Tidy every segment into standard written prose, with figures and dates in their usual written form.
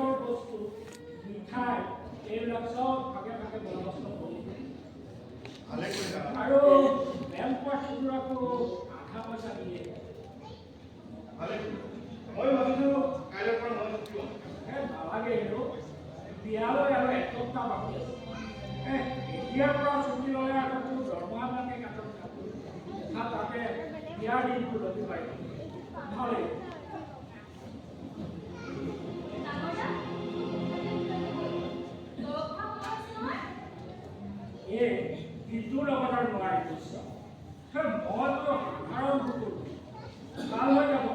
আমিষৰ বস্তু মিঠাই এইবিলাক চব ভাগে ভাগে বন্দবস্ত কৰিছে আৰু বেংকৰ সুদৰকো আধা পইচা দিয়ে মই ভাবিছোঁ কাইলৈৰ পৰা মই ছুটি ল'ম নালাগে এইটো বিয়ালৈ আৰু এসপ্তাহ বাকী আছে এতিয়াৰ পৰা ছুটি ল'লে আকৌ তোৰ দৰমহা মানে কাটত থাকোঁ তাতে বিয়াৰ দিনটো ল'বি পাৰিব ভালেই এই বিদ্যুৎ লগত আৰু নোৱাৰি বুজিছ মইতো সাধাৰণ কুকুৰ ভাল হৈ যাব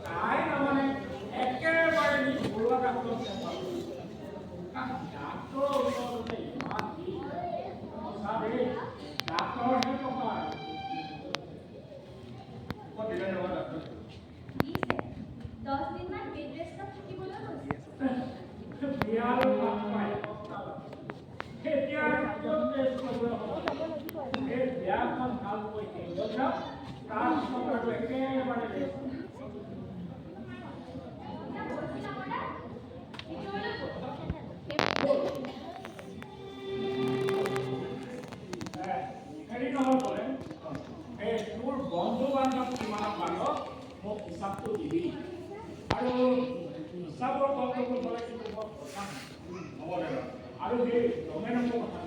তাই তাৰমানে একেবাৰে নি ঘৰুৱা ডাক্তৰ ডাক্তৰৰ ওচৰতে ইমান ভিৰ সঁচা দেই ডাক্তৰহে টকা দিলে নহয় ডাক্তৰ 10 দিনমান বেড ৰেষ্টত থাকিবলৈ কৈছে বিয়ালৈ ভাত পাই এতিয়া এই বিয়াখন ভালকৈ শেষ হৈ যাওক তাৰপিছত আৰু একেবাৰে হেৰি নহয় বোলে এই তোৰ বন্ধু বান্ধৱ কিমান পাৰ মোক হিচাপটো দিবি আৰু হিচাপৰ বন্ধবোৰ হ'লে কিন্তু বৰ কথা হ'ব দাদা আৰু সেই ৰমে নম্বৰ কথা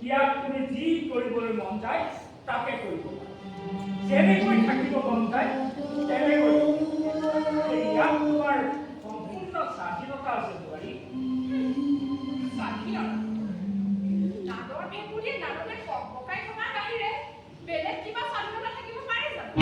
ইয়াক তুমি যি কৰিবলৈ মন যায় তাকে কৰিব যেনেকৈ থাকিব মন যায় তেনেকৈ ইয়াত তোমাৰ সম্পূৰ্ণ স্বাধীনতা আছে বোৱাৰী স্বাধীনতা নাদৰ ভেকুৰীয়ে নাদতে ককাই থকাৰ বাহিৰে বেলেগ কিবা স্বাধীনতা থাকিব পাৰে জানো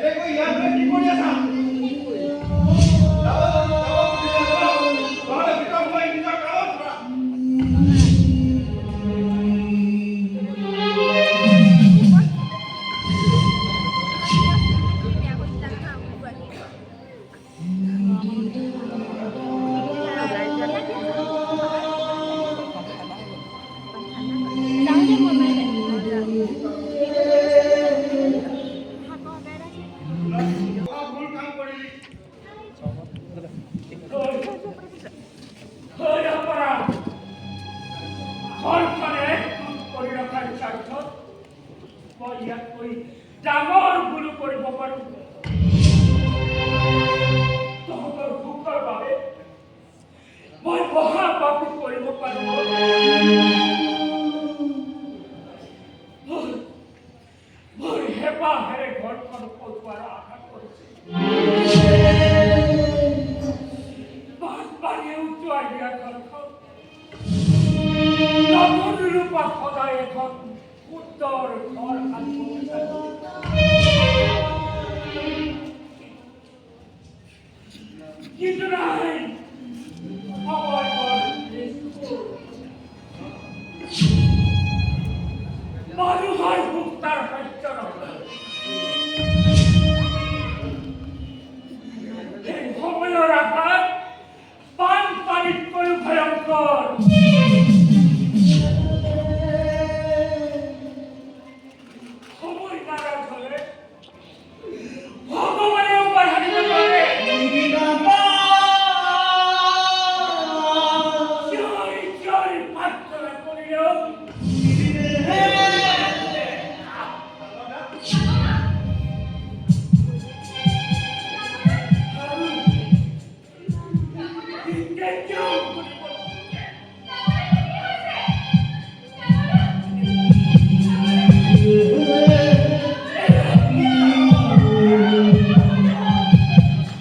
এনেকৈ ইয়াত লৈ কি কৰি আছা? নহ'লে ভিতৰত সোমাই নিজৰ কামত ধৰা। ভুল কাম কৰিলি। ডাঙৰ ভুল কৰিব পাৰো তহঁতৰ সুখৰ বাবে মই বহা বাবু কৰিব পাৰো মোৰ হেঁপাহেৰে ঘৰখন সজোৱাৰ আশা কৰিছো বানপানীয়ে উটুৱাই দিয়া ঘৰখন নতুন ৰূপত সদায় এখন সুন্দৰ ঘৰ সাজিব বিচাৰো কিন্তু না